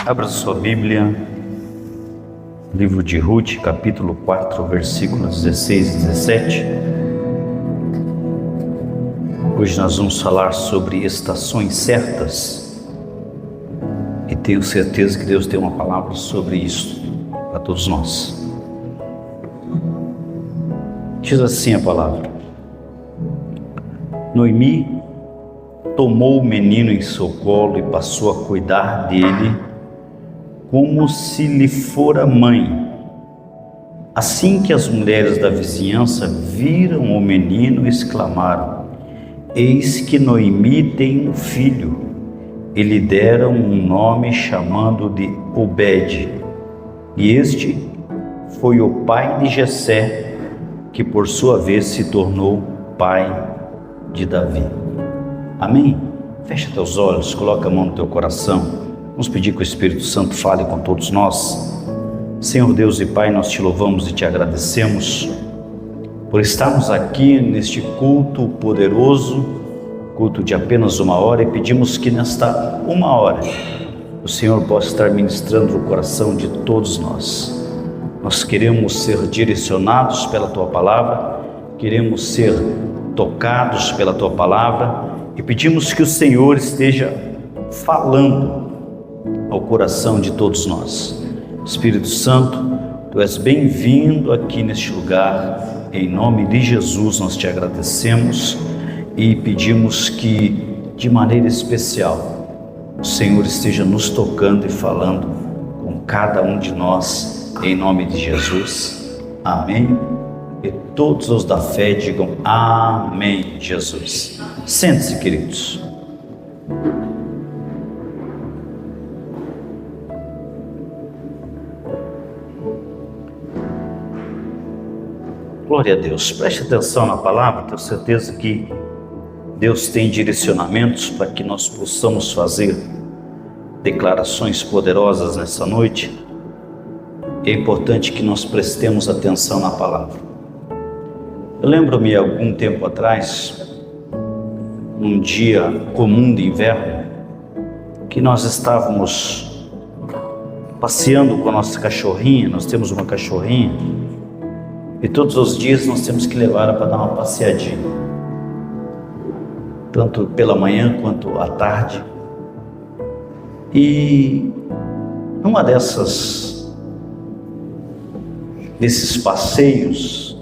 Abra sua Bíblia, livro de Ruth, capítulo 4, versículos 16 e 17. Hoje nós vamos falar sobre estações certas e tenho certeza que Deus tem uma palavra sobre isso para todos nós. Diz assim a palavra: Noemi tomou o menino em seu colo e passou a cuidar dele como se lhe fora mãe. Assim que as mulheres da vizinhança viram o menino, exclamaram: Eis que Noemi tem um filho. E lhe deram um nome, chamando de Obed. E este foi o pai de Jessé, que por sua vez se tornou pai de Davi. Amém? Fecha teus olhos, coloca a mão no teu coração. Vamos pedir que o Espírito Santo fale com todos nós. Senhor Deus e Pai, nós te louvamos e te agradecemos por estarmos aqui neste culto poderoso, culto de apenas 1 hora, e pedimos que nesta 1 hora o Senhor possa estar ministrando o coração de todos nós. Nós queremos ser direcionados pela Tua Palavra, queremos ser tocados pela Tua Palavra e pedimos que o Senhor esteja falando ao coração de todos nós. Espírito Santo, Tu és bem-vindo aqui neste lugar. Em nome de Jesus nós te agradecemos e pedimos que, de maneira especial, o Senhor esteja nos tocando e falando com cada um de nós, em nome de Jesus. Amém. E todos os da fé digam amém, Jesus. Sente-se, queridos. Glória a Deus. Preste atenção na palavra. Tenho certeza que Deus tem direcionamentos para que nós possamos fazer declarações poderosas nessa noite. É importante que nós prestemos atenção na palavra. Eu lembro-me, algum tempo atrás, num dia comum de inverno, que nós estávamos passeando com a nossa cachorrinha. Nós temos uma cachorrinha e todos os dias nós temos que levar ela para dar uma passeadinha, tanto pela manhã quanto à tarde. E numa desses passeios,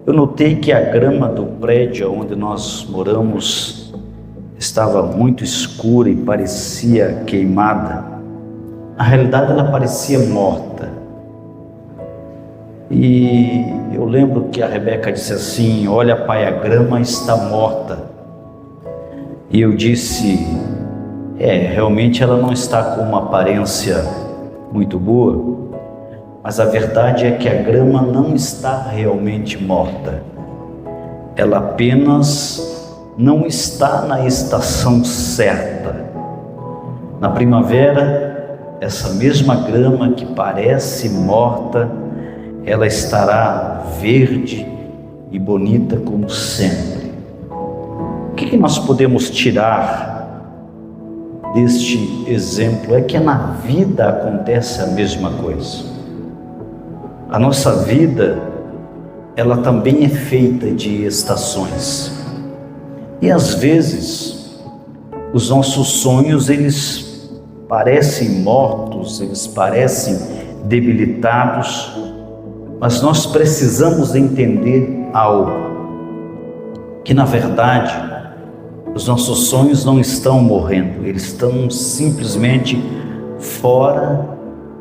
eu notei que a grama do prédio onde nós moramos estava muito escura e parecia queimada. Na realidade, ela parecia morta. E eu lembro que a Rebeca disse assim: olha, pai, a grama está morta. E eu disse: realmente ela não está com uma aparência muito boa, mas a verdade é que a grama não está realmente morta. Ela apenas não está na estação certa. Na primavera, essa mesma grama que parece morta, ela estará verde e bonita como sempre. O que nós podemos tirar deste exemplo? É que na vida acontece a mesma coisa. A nossa vida, ela também é feita de estações. E às vezes, os nossos sonhos, eles parecem mortos, eles parecem debilitados, mas nós precisamos entender algo, que na verdade os nossos sonhos não estão morrendo, eles estão simplesmente fora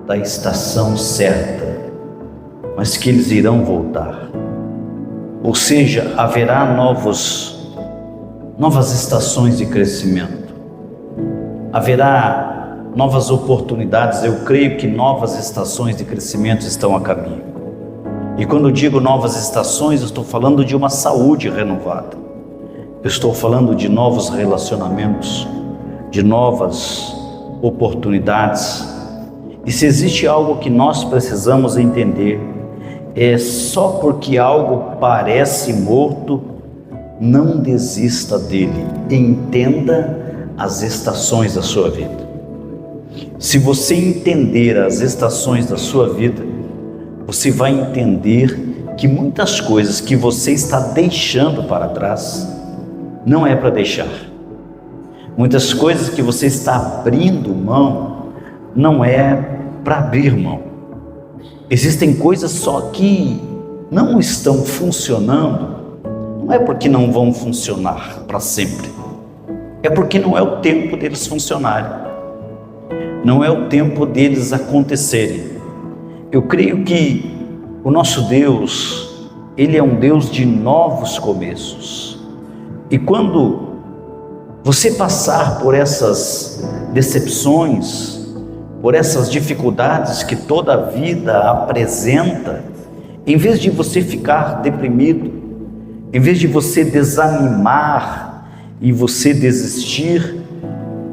da estação certa, mas que eles irão voltar. Ou seja, haverá novas estações de crescimento, haverá novas oportunidades. Eu creio que novas estações de crescimento estão a caminho. E quando eu digo novas estações, eu estou falando de uma saúde renovada. Eu estou falando de novos relacionamentos, de novas oportunidades. E se existe algo que nós precisamos entender, é só porque algo parece morto, não desista dele. Entenda as estações da sua vida. Se você entender as estações da sua vida, você vai entender que muitas coisas que você está deixando para trás, não é para deixar. Muitas coisas que você está abrindo mão, não é para abrir mão. Existem coisas só que não estão funcionando, não é porque não vão funcionar para sempre, é porque não é o tempo deles funcionarem, não é o tempo deles acontecerem. Eu creio que o nosso Deus, Ele é um Deus de novos começos. E quando você passar por essas decepções, por essas dificuldades que toda a vida apresenta, em vez de você ficar deprimido, em vez de você desanimar e você desistir,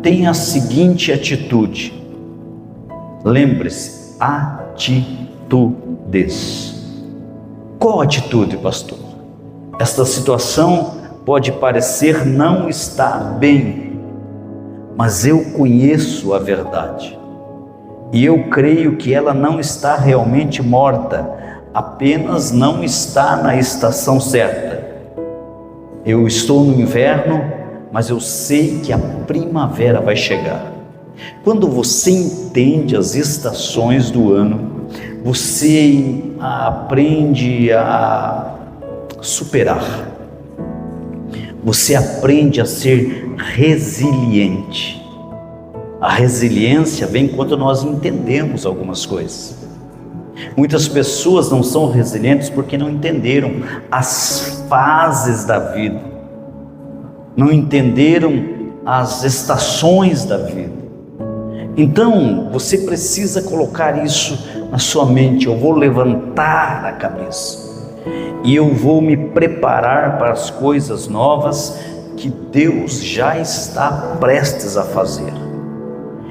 tenha a seguinte atitude. Lembre-se, atitudes. Qual atitude, pastor? Esta situação pode parecer não estar bem, mas eu conheço a verdade e eu creio que ela não está realmente morta, apenas não está na estação certa. Eu estou no inverno, mas eu sei que a primavera vai chegar. Quando você entende as estações do ano, você aprende a superar. Você aprende a ser resiliente. A resiliência vem quando nós entendemos algumas coisas. Muitas pessoas não são resilientes porque não entenderam as fases da vida, não entenderam as estações da vida. Então, você precisa colocar isso na sua mente. Eu vou levantar a cabeça e eu vou me preparar para as coisas novas que Deus já está prestes a fazer.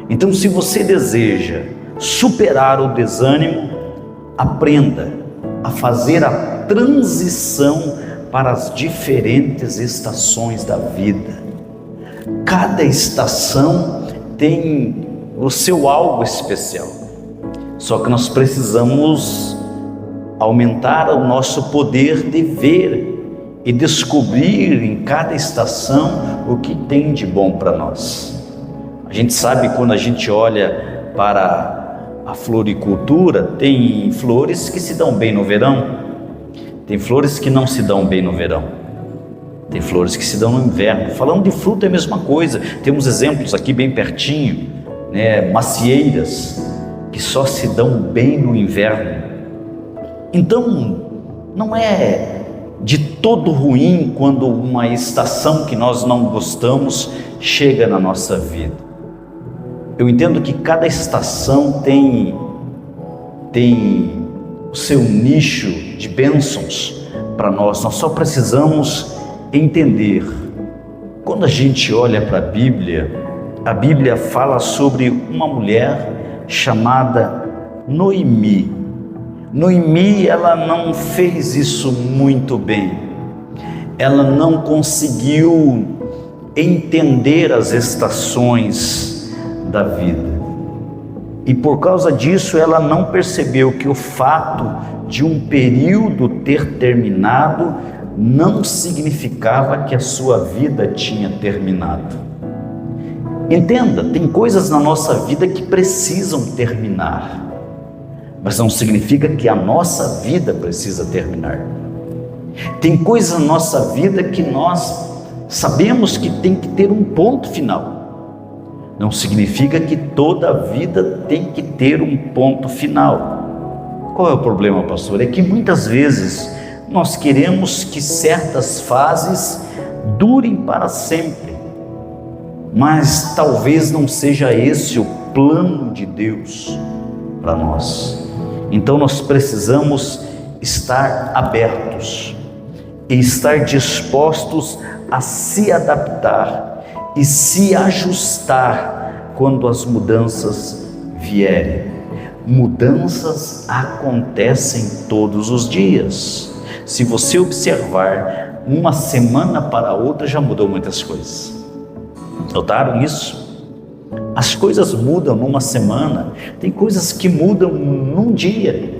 Então, se você deseja superar o desânimo, aprenda a fazer a transição para as diferentes estações da vida. Cada estação tem o seu algo especial, só que nós precisamos aumentar o nosso poder de ver e descobrir em cada estação o que tem de bom para nós. A gente sabe, quando a gente olha para a floricultura, tem flores que se dão bem no verão, tem flores que não se dão bem no verão, tem flores que se dão no inverno. Falando de fruta é a mesma coisa, temos exemplos aqui bem pertinho, macieiras que só se dão bem no inverno. Então, não é de todo ruim quando uma estação que nós não gostamos chega na nossa vida. Eu entendo que cada estação tem o seu nicho de bênçãos para nós. Nós só precisamos entender. Quando a gente olha para a Bíblia fala sobre uma mulher chamada Noemi. Noemi, ela não fez isso muito bem. Ela não conseguiu entender as estações da vida. E por causa disso, ela não percebeu que o fato de um período ter terminado não significava que a sua vida tinha terminado. Entenda, tem coisas na nossa vida que precisam terminar, mas não significa que a nossa vida precisa terminar. Tem coisas na nossa vida que nós sabemos que tem que ter um ponto final. Não significa que toda a vida tem que ter um ponto final. Qual é o problema, pastor? É que muitas vezes nós queremos que certas fases durem para sempre, mas talvez não seja esse o plano de Deus para nós. Então nós precisamos estar abertos e estar dispostos a se adaptar e se ajustar quando as mudanças vierem. Mudanças acontecem todos os dias. Se você observar, uma semana para outra já mudou muitas coisas. Notaram isso? As coisas mudam numa semana, tem coisas que mudam num dia.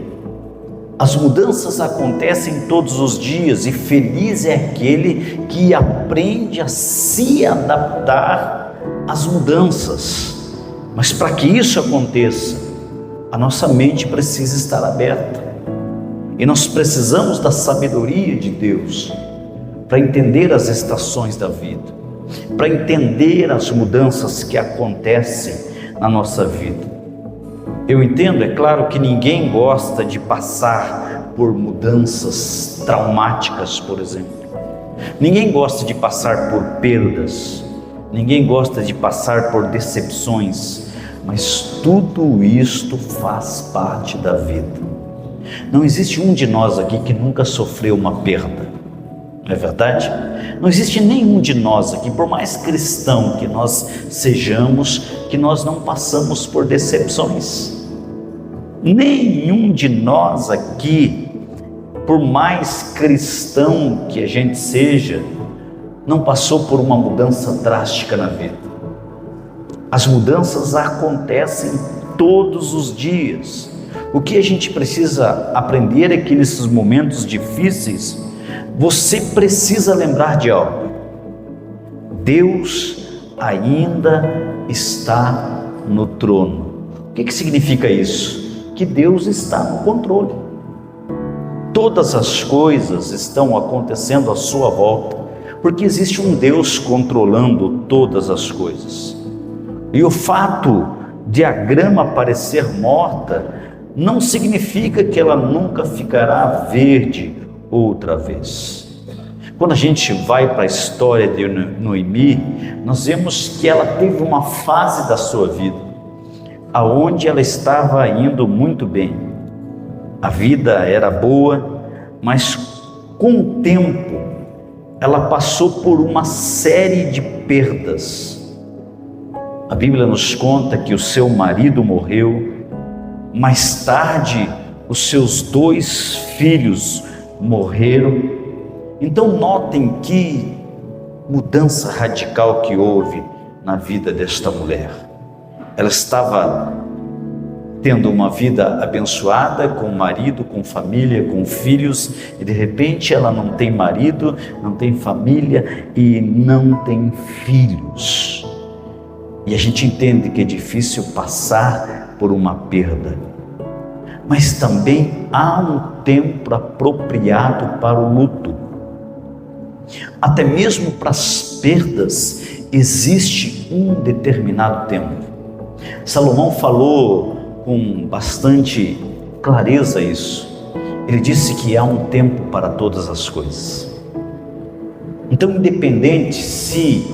As mudanças acontecem todos os dias e feliz é aquele que aprende a se adaptar às mudanças. Mas para que isso aconteça, a nossa mente precisa estar aberta. E nós precisamos da sabedoria de Deus para entender as estações da vida, para entender as mudanças que acontecem na nossa vida. Eu entendo, é claro, que ninguém gosta de passar por mudanças traumáticas, por exemplo. Ninguém gosta de passar por perdas, ninguém gosta de passar por decepções, mas tudo isto faz parte da vida. Não existe um de nós aqui que nunca sofreu uma perda, não é verdade? Não existe nenhum de nós aqui, por mais cristão que nós sejamos, que nós não passamos por decepções. Nenhum de nós aqui, por mais cristão que a gente seja, não passou por uma mudança drástica na vida. As mudanças acontecem todos os dias. O que a gente precisa aprender é que nesses momentos difíceis, você precisa lembrar de algo. Deus ainda está no trono. O que significa isso? Que Deus está no controle. Todas as coisas estão acontecendo à sua volta, porque existe um Deus controlando todas as coisas. E o fato de a grama parecer morta não significa que ela nunca ficará verde outra vez. Quando a gente vai para a história de Noemi, nós vemos que ela teve uma fase da sua vida aonde ela estava indo muito bem. A vida era boa, mas com o tempo ela passou por uma série de perdas. A Bíblia nos conta que o seu marido morreu, mais tarde os seus 2 filhos morreram. Então notem que mudança radical que houve na vida desta mulher. Ela estava tendo uma vida abençoada com marido, com família, com filhos, e de repente ela não tem marido, não tem família e não tem filhos. E a gente entende que é difícil passar por uma perda, mas também há um tempo apropriado para o luto. Até mesmo para as perdas existe um determinado tempo. Salomão falou com bastante clareza isso. Ele disse que há um tempo para todas as coisas. Então, independente se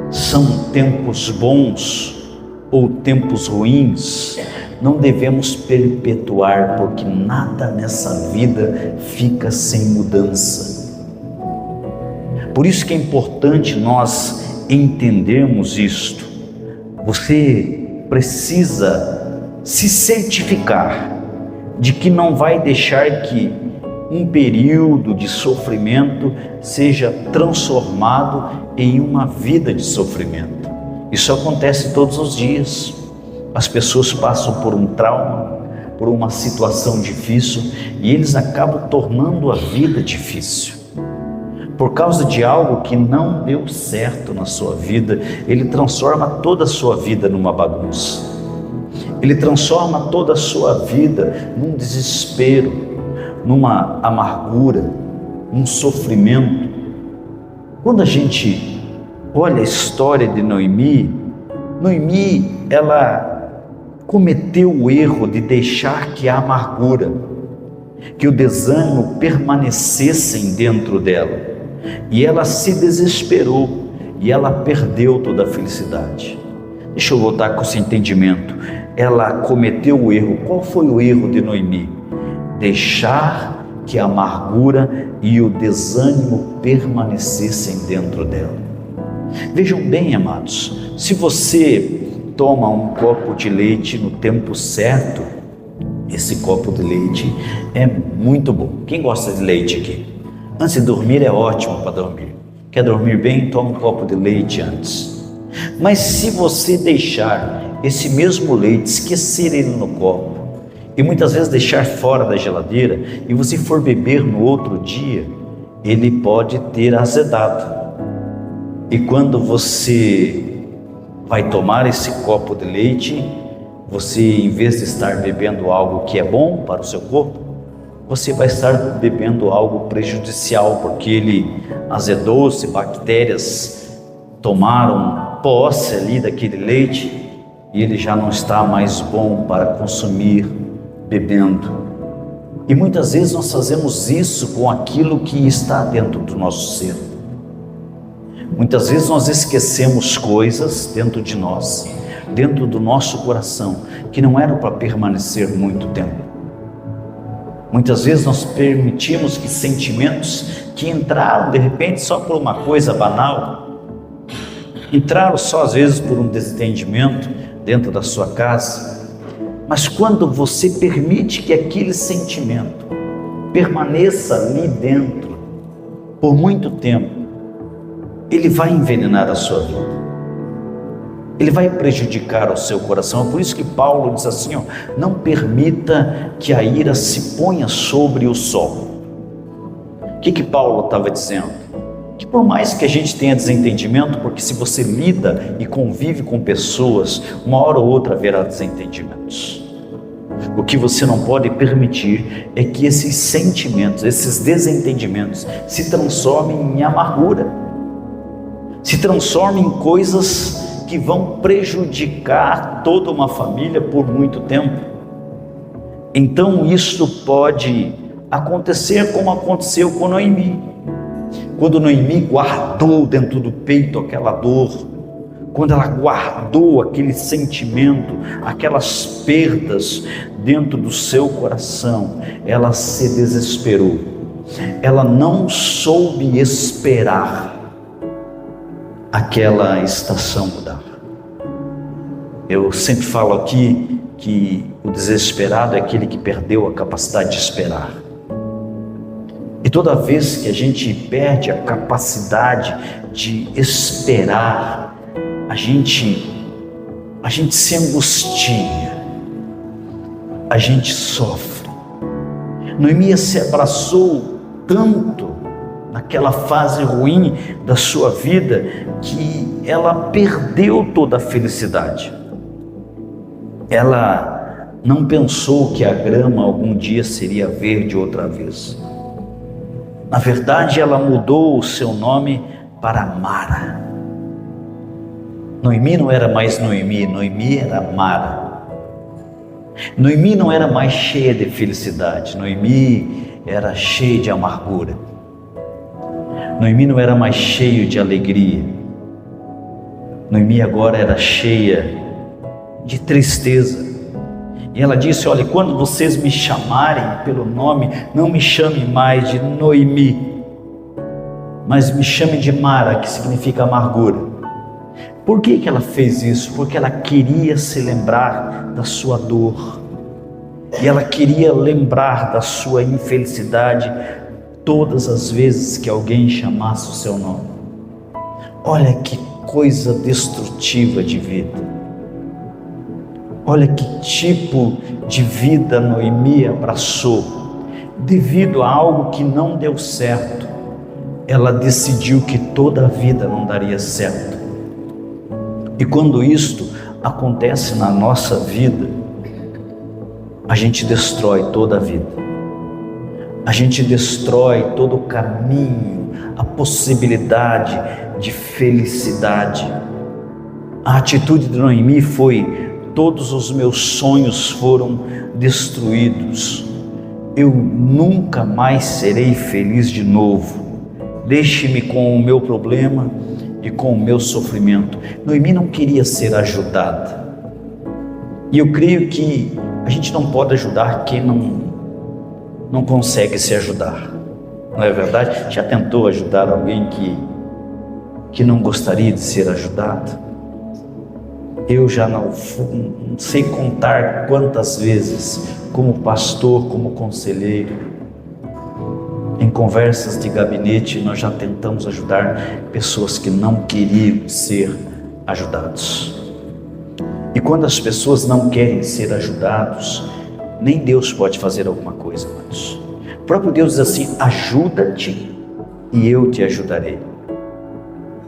são tempos bons ou tempos ruins, não devemos perpetuar, porque nada nessa vida fica sem mudança. Por isso que é importante nós entendermos isto. Você precisa se certificar de que não vai deixar que um período de sofrimento seja transformado em uma vida de sofrimento. Isso acontece todos os dias. As pessoas passam por um trauma, por uma situação difícil, e eles acabam tornando a vida difícil. Por causa de algo que não deu certo na sua vida, ele transforma toda a sua vida numa bagunça. Ele transforma toda a sua vida num desespero, numa amargura, num sofrimento. Quando a gente olha a história de Noemi, ela cometeu o erro de deixar que a amargura, que o desânimo permanecessem dentro dela. E ela se desesperou e ela perdeu toda a felicidade. Deixa eu voltar com esse entendimento. Ela cometeu o erro. Qual foi o erro de Noemi? Deixar que a amargura e o desânimo permanecessem dentro dela. Vejam bem, amados, se você toma um copo de leite no tempo certo, esse copo de leite é muito bom. Quem gosta de leite aqui? Antes de dormir é ótimo para dormir. Quer dormir bem? Toma um copo de leite antes. Mas se você deixar esse mesmo leite, esquecer ele no copo, e muitas vezes deixar fora da geladeira, e você for beber no outro dia, ele pode ter azedado. E quando você vai tomar esse copo de leite, você, em vez de estar bebendo algo que é bom para o seu corpo, você vai estar bebendo algo prejudicial, porque ele azedou-se, bactérias tomaram posse ali daquele leite, e ele já não está mais bom para consumir bebendo. E muitas vezes nós fazemos isso com aquilo que está dentro do nosso ser. Muitas vezes nós esquecemos coisas dentro de nós, dentro do nosso coração, que não eram para permanecer muito tempo. Muitas vezes nós permitimos que sentimentos que entraram de repente só por uma coisa banal, entraram só às vezes por um desentendimento dentro da sua casa, mas quando você permite que aquele sentimento permaneça ali dentro por muito tempo, ele vai envenenar a sua vida. Ele vai prejudicar o seu coração. É por isso que Paulo diz assim, não permita que a ira se ponha sobre o sol. O que Paulo estava dizendo? Que por mais que a gente tenha desentendimento, porque se você lida e convive com pessoas, uma hora ou outra haverá desentendimentos. O que você não pode permitir é que esses sentimentos, esses desentendimentos se transformem em amargura, se transformem em coisas que vão prejudicar toda uma família por muito tempo. Então isso pode acontecer como aconteceu com Noemi. Quando Noemi guardou dentro do peito aquela dor, quando ela guardou aquele sentimento, aquelas perdas dentro do seu coração, ela se desesperou. Ela não soube esperar aquela estação mudar. Eu sempre falo aqui que o desesperado é aquele que perdeu a capacidade de esperar. E toda vez que a gente perde a capacidade de esperar, a gente se angustia, a gente sofre. Noemi se abraçou tanto naquela fase ruim da sua vida que ela perdeu toda a felicidade. Ela não pensou que a grama algum dia seria verde outra vez. Na verdade, ela mudou o seu nome para Mara. Noemi não era mais Noemi, Noemi era Mara. Noemi não era mais cheia de felicidade, Noemi era cheia de amargura. Noemi não era mais cheio de alegria. Noemi agora era cheia de tristeza. E ela disse, olha, quando vocês me chamarem pelo nome, não me chamem mais de Noemi, mas me chamem de Mara, que significa amargura. Por que ela fez isso? Porque ela queria se lembrar da sua dor. E ela queria lembrar da sua infelicidade todas as vezes que alguém chamasse o seu nome. Olha que coisa destrutiva de vida. Olha que tipo de vida Noemi abraçou. Devido a algo que não deu certo, ela decidiu que toda a vida não daria certo. E quando isto acontece na nossa vida, a gente destrói toda a vida. A gente destrói todo o caminho, a possibilidade de felicidade. A atitude de Noemi foi: todos os meus sonhos foram destruídos. Eu nunca mais serei feliz de novo. Deixe-me com o meu problema e com o meu sofrimento. Noemi não queria ser ajudada. E eu creio que a gente não pode ajudar quem não consegue se ajudar. Não é verdade? Já tentou ajudar alguém que não gostaria de ser ajudado? Eu já não sei contar quantas vezes, como pastor, como conselheiro, em conversas de gabinete, nós já tentamos ajudar pessoas que não queriam ser ajudados. E quando as pessoas não querem ser ajudados, nem Deus pode fazer alguma coisa, amados. O próprio Deus diz assim: ajuda-te e eu te ajudarei.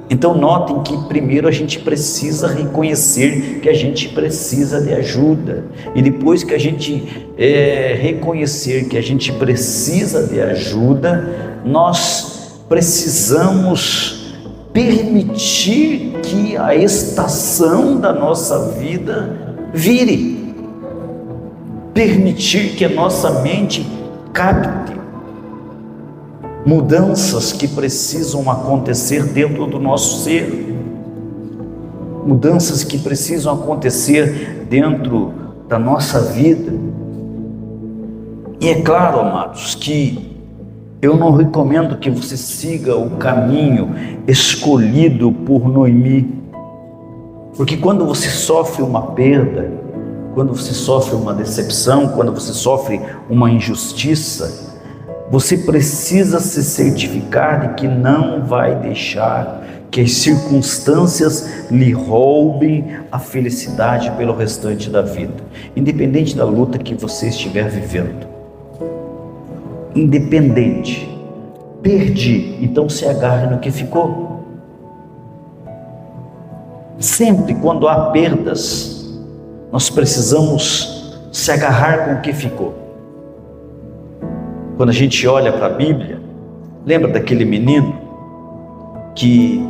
Então notem que primeiro a gente precisa reconhecer que a gente precisa de ajuda. E depois que a gente reconhecer que a gente precisa de ajuda, nós precisamos permitir que a estação da nossa vida vire. Permitir que a nossa mente capte mudanças que precisam acontecer dentro do nosso ser, mudanças que precisam acontecer dentro da nossa vida. E é claro, amados, que eu não recomendo que você siga o caminho escolhido por Noemi, porque quando você sofre uma perda, quando você sofre uma decepção, quando você sofre uma injustiça, você precisa se certificar de que não vai deixar que as circunstâncias lhe roubem a felicidade pelo restante da vida, independente da luta que você estiver vivendo. Independente. Perdi, então se agarre no que ficou. Sempre quando há perdas, nós precisamos se agarrar com o que ficou. Quando a gente olha para a Bíblia, lembra daquele menino que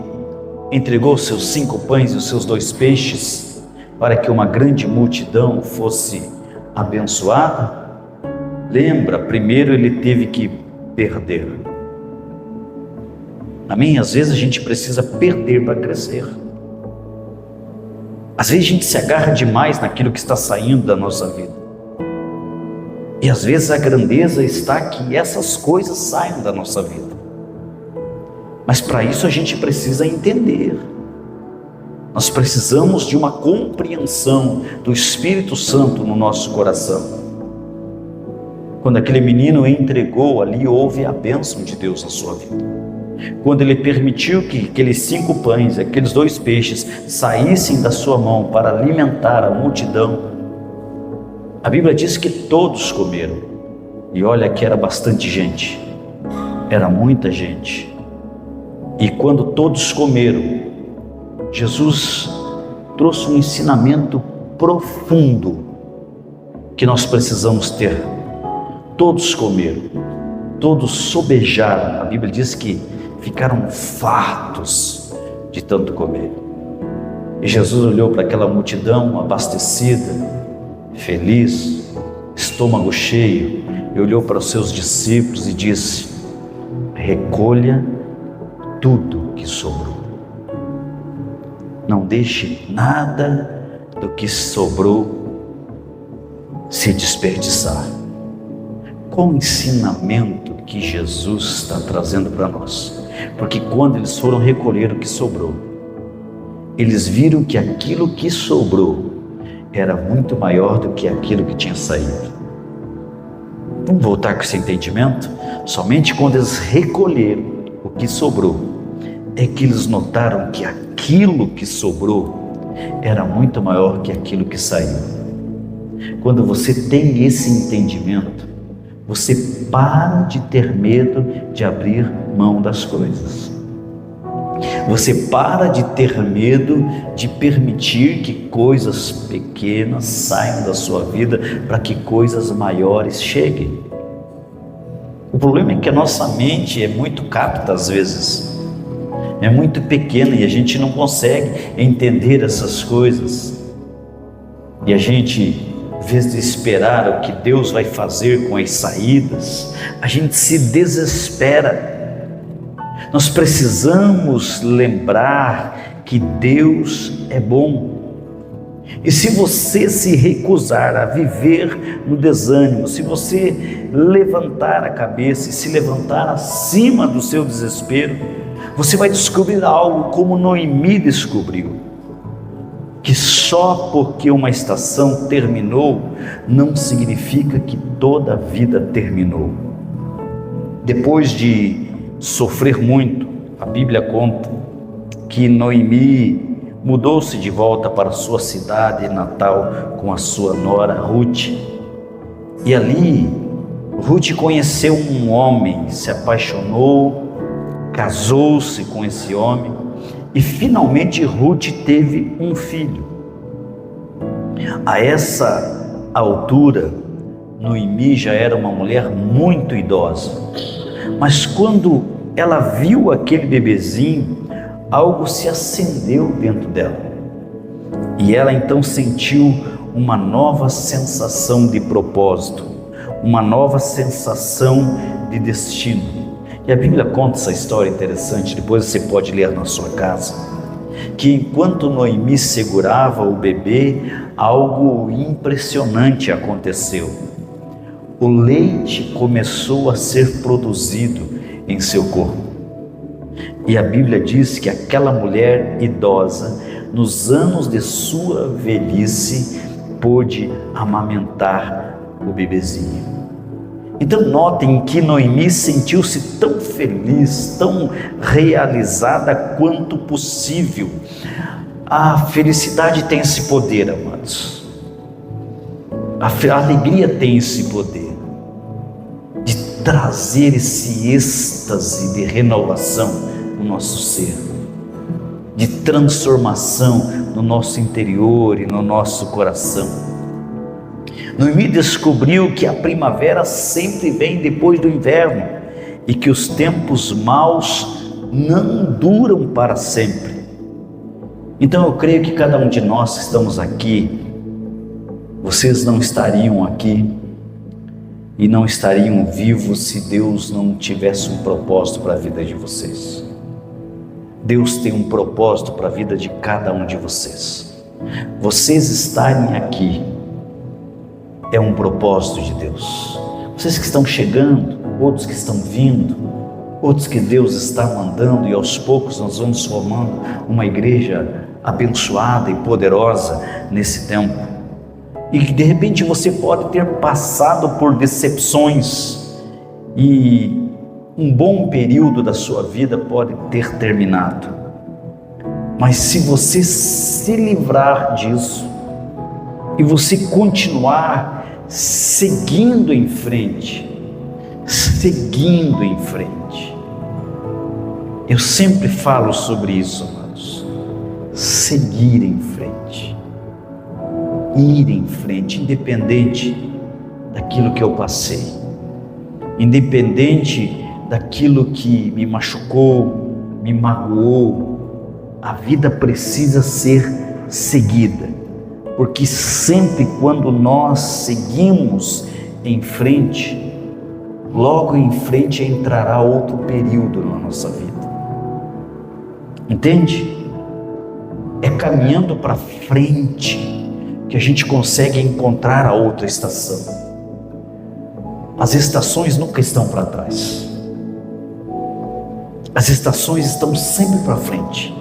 entregou os seus 5 pães e os seus 2 peixes para que uma grande multidão fosse abençoada? Lembra, primeiro ele teve que perder. Amém? Às vezes a gente precisa perder para crescer. Às vezes a gente se agarra demais naquilo que está saindo da nossa vida. E às vezes a grandeza está que essas coisas saiam da nossa vida. Mas para isso a gente precisa entender. Nós precisamos de uma compreensão do Espírito Santo no nosso coração. Quando aquele menino entregou, ali houve a bênção de Deus na sua vida. Quando ele permitiu que aqueles 5 pães, aqueles 2 peixes saíssem da sua mão para alimentar a multidão, a Bíblia diz que todos comeram. E olha que era bastante gente. Era muita gente. E quando todos comeram, Jesus trouxe um ensinamento profundo que nós precisamos ter. Todos comeram. Todos sobejaram. A Bíblia diz que ficaram fartos de tanto comer. E Jesus olhou para aquela multidão abastecida, feliz, estômago cheio, e olhou para os seus discípulos e disse: recolha tudo que sobrou. Não deixe nada do que sobrou se desperdiçar. Qual o ensinamento que Jesus está trazendo para nós? Porque quando eles foram recolher o que sobrou, eles viram que aquilo que sobrou era muito maior do que aquilo que tinha saído. Vamos voltar com esse entendimento? Somente quando eles recolheram o que sobrou, é que eles notaram que aquilo que sobrou era muito maior que aquilo que saiu. Quando você tem esse entendimento, você para de ter medo de abrir mão das coisas. Você para de ter medo de permitir que coisas pequenas saiam da sua vida para que coisas maiores cheguem. O problema é que a nossa mente é muito capta às vezes, é muito pequena e a gente não consegue entender essas coisas. E a gente, em vez de esperar o que Deus vai fazer com as saídas, a gente se desespera. Nós precisamos lembrar que Deus é bom. E se você se recusar a viver no desânimo, se você levantar a cabeça e se levantar acima do seu desespero, você vai descobrir algo como Noemi descobriu, que só porque uma estação terminou, não significa que toda a vida terminou. Depois de sofrer muito, a Bíblia conta que Noemi mudou-se de volta para sua cidade natal com a sua nora Ruth. E ali, Ruth conheceu um homem, se apaixonou, casou-se com esse homem e finalmente Ruth teve um filho. A essa altura, Noemi já era uma mulher muito idosa, mas quando ela viu aquele bebezinho, algo se acendeu dentro dela e ela então sentiu uma nova sensação de propósito, uma nova sensação de destino. E a Bíblia conta essa história interessante, depois você pode ler na sua casa, que enquanto Noemi segurava o bebê, algo impressionante aconteceu. O leite começou a ser produzido em seu corpo. E a Bíblia diz que aquela mulher idosa, nos anos de sua velhice, pôde amamentar o bebezinho. Então notem que Noemi sentiu-se tão feliz, tão realizada quanto possível. A felicidade tem esse poder, amados. A alegria tem esse poder de trazer esse êxtase de renovação no nosso ser, de transformação no nosso interior e no nosso coração. Noemi descobriu que a primavera sempre vem depois do inverno e que os tempos maus não duram para sempre. Então eu creio que cada um de nós que estamos aqui, vocês não estariam aqui e não estariam vivos se Deus não tivesse um propósito para a vida de vocês. Deus tem um propósito para a vida de cada um de vocês. Vocês estarem aqui é um propósito de Deus. Vocês que estão chegando, outros que estão vindo, outros que Deus está mandando, e aos poucos nós vamos formando uma igreja abençoada e poderosa nesse tempo. E que de repente você pode ter passado por decepções e um bom período da sua vida pode ter terminado. Mas se você se livrar disso e você continuar seguindo em frente, eu sempre falo sobre isso, amados, seguir em frente, ir em frente, independente daquilo que eu passei, independente daquilo que me machucou, me magoou, a vida precisa ser seguida, porque sempre quando nós seguimos em frente, logo em frente entrará outro período na nossa vida, entende? É caminhando para frente que a gente consegue encontrar a outra estação. As estações nunca estão para trás, as estações estão sempre para frente.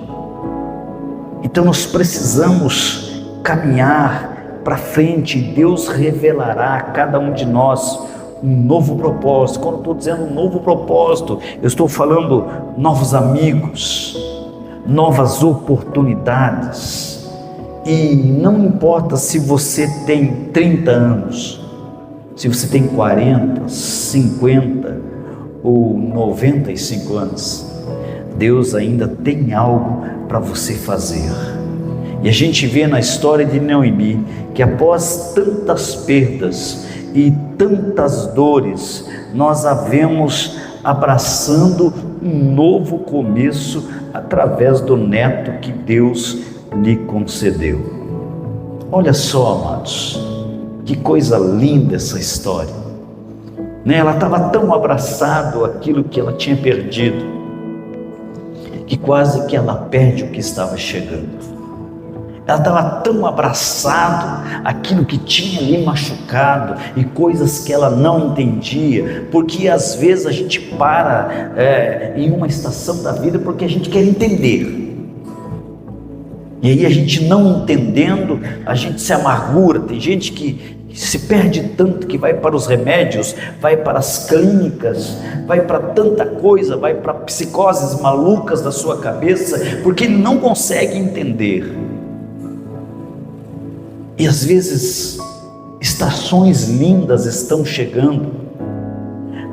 Então nós precisamos caminhar para frente. Deus revelará a cada um de nós um novo propósito. Quando eu estou dizendo um novo propósito, eu estou falando novos amigos, novas oportunidades. E não importa se você tem 30 anos, se você tem 40, 50 ou 95 anos, Deus ainda tem algo para você fazer. E a gente vê na história de Noemi que após tantas perdas e tantas dores, nós a vemos abraçando um novo começo através do neto que Deus lhe concedeu. Olha só, amados, que coisa linda essa história, né? Ela estava tão abraçada àquilo que ela tinha perdido, que quase que ela perde o que estava chegando. Ela estava tão abraçada àquilo que tinha lhe machucado e coisas que ela não entendia, porque às vezes a gente para em uma estação da vida porque a gente quer entender. E aí a gente não entendendo, a gente se amargura. Tem gente que que se perde tanto, que vai para os remédios, vai para as clínicas, vai para tanta coisa, vai para psicoses malucas da sua cabeça, porque ele não consegue entender. E às vezes estações lindas estão chegando,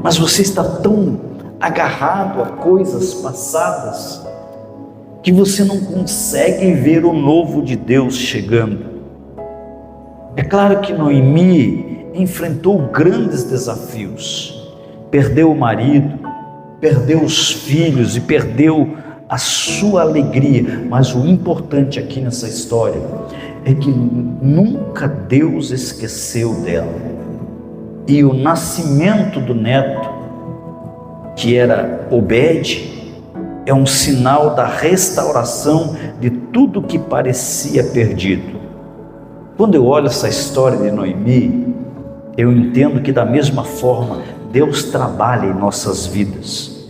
mas você está tão agarrado a coisas passadas que você não consegue ver o novo de Deus chegando. É claro que Noemi enfrentou grandes desafios, perdeu o marido, perdeu os filhos e perdeu a sua alegria, mas o importante aqui nessa história é que nunca Deus esqueceu dela. E o nascimento do neto, que era Obed, é um sinal da restauração de tudo que parecia perdido. Quando eu olho essa história de Noemi, eu entendo que da mesma forma Deus trabalha em nossas vidas.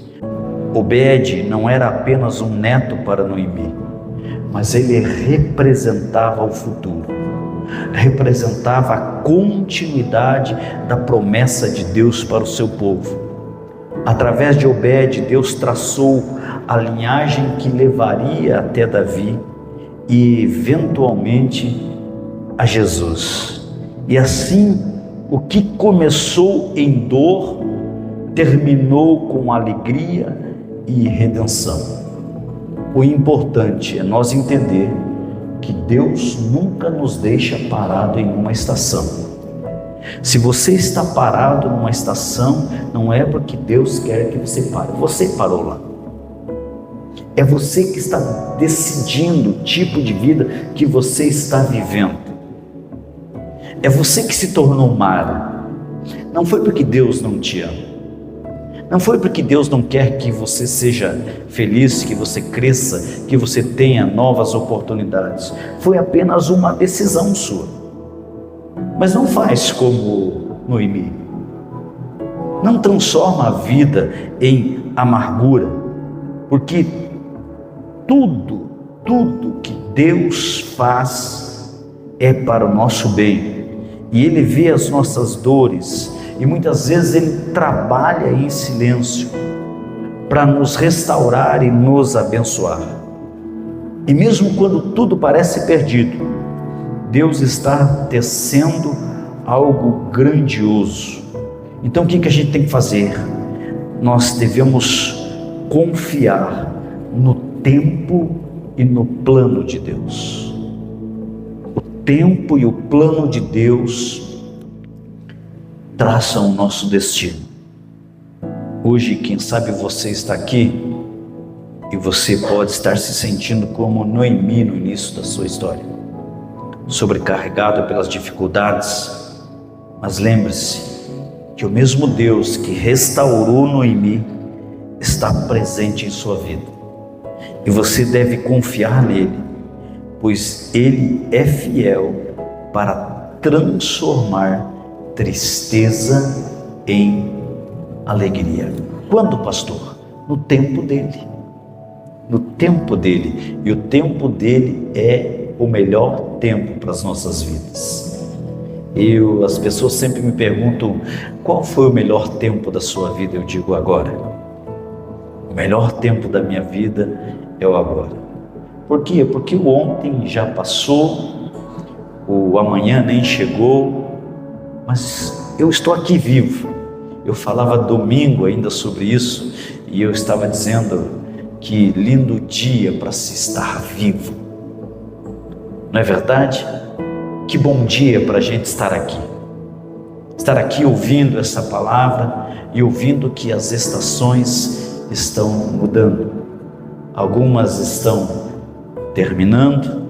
Obed não era apenas um neto para Noemi, mas ele representava o futuro, representava a continuidade da promessa de Deus para o seu povo. Através de Obed, Deus traçou a linhagem que levaria até Davi e eventualmente a Jesus. E assim, o que começou em dor, terminou com alegria e redenção. O importante é nós entender que Deus nunca nos deixa parado em uma estação. Se você está parado numa estação, não é porque Deus quer que você pare, você parou lá. É você que está decidindo o tipo de vida que você está vivendo. É você que se tornou Mara. Não foi porque Deus não te ama. Não foi porque Deus não quer que você seja feliz, que você cresça, que você tenha novas oportunidades. Foi apenas uma decisão sua. Mas não faz como Noemi. Não transforma a vida em amargura, porque tudo que Deus faz é para o nosso bem. E Ele vê as nossas dores e muitas vezes Ele trabalha em silêncio para nos restaurar e nos abençoar. E mesmo quando tudo parece perdido, Deus está tecendo algo grandioso. Então o que a gente tem que fazer? Nós devemos confiar no tempo e no plano de Deus. O tempo e o plano de Deus traçam o nosso destino. Hoje, quem sabe você está aqui e você pode estar se sentindo como Noemi no início da sua história, sobrecarregado pelas dificuldades, mas lembre-se que o mesmo Deus que restaurou Noemi está presente em sua vida e você deve confiar nele, pois Ele é fiel para transformar tristeza em alegria. Quando, pastor? No tempo dele. No tempo dele. E o tempo dele é o melhor tempo para as nossas vidas. As pessoas sempre me perguntam, qual foi o melhor tempo da sua vida? Eu digo, agora. O melhor tempo da minha vida é o agora. Por quê? Porque o ontem já passou, o amanhã nem chegou, mas eu estou aqui vivo. Eu falava domingo ainda sobre isso e eu estava dizendo que lindo dia para se estar vivo. Não é verdade? Que bom dia para a gente estar aqui. Estar aqui ouvindo essa palavra e ouvindo que as estações estão mudando. Algumas estão terminando,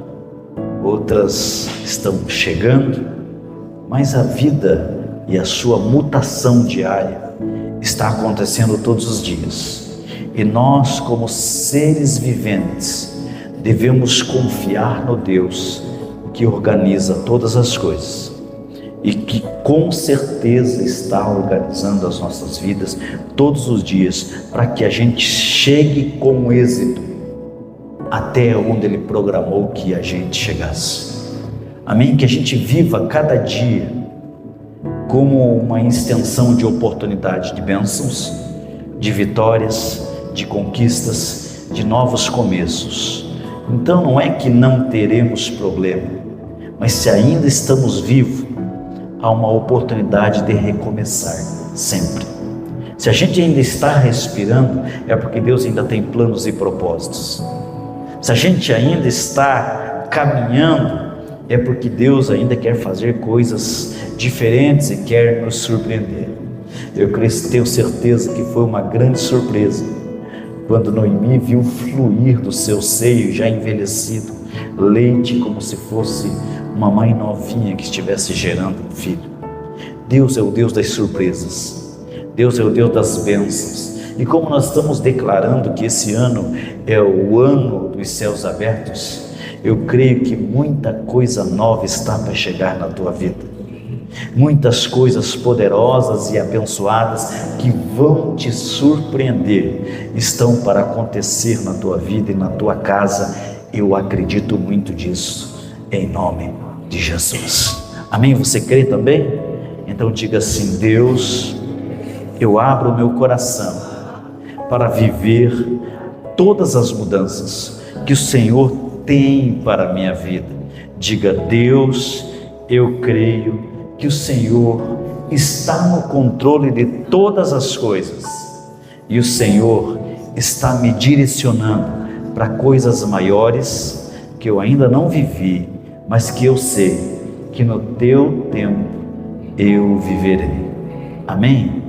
outras estão chegando, mas a vida e a sua mutação diária está acontecendo todos os dias. E nós, como seres viventes, devemos confiar no Deus que organiza todas as coisas e que com certeza está organizando as nossas vidas todos os dias para que a gente chegue com êxito até onde Ele programou que a gente chegasse. Amém? Que a gente viva cada dia como uma extensão de oportunidade de bênçãos, de vitórias, de conquistas, de novos começos. Então não é que não teremos problema, mas se ainda estamos vivos, há uma oportunidade de recomeçar sempre. Se a gente ainda está respirando, é porque Deus ainda tem planos e propósitos. Se a gente ainda está caminhando, é porque Deus ainda quer fazer coisas diferentes e quer nos surpreender. Eu tenho certeza que foi uma grande surpresa quando Noemi viu fluir do seu seio já envelhecido leite, como se fosse uma mãe novinha que estivesse gerando um filho. Deus é o Deus das surpresas, Deus é o Deus das bênçãos. E como nós estamos declarando que esse ano é o ano dos céus abertos, eu creio que muita coisa nova está para chegar na tua vida. Muitas coisas poderosas e abençoadas que vão te surpreender estão para acontecer na tua vida e na tua casa. Eu acredito muito disso, em nome de Jesus. Amém? Você crê também? Então diga assim: Deus, eu abro o meu coração para viver todas as mudanças que o Senhor tem para a minha vida. Diga: Deus, eu creio que o Senhor está no controle de todas as coisas e o Senhor está me direcionando para coisas maiores que eu ainda não vivi, mas que eu sei que no teu tempo eu viverei. Amém?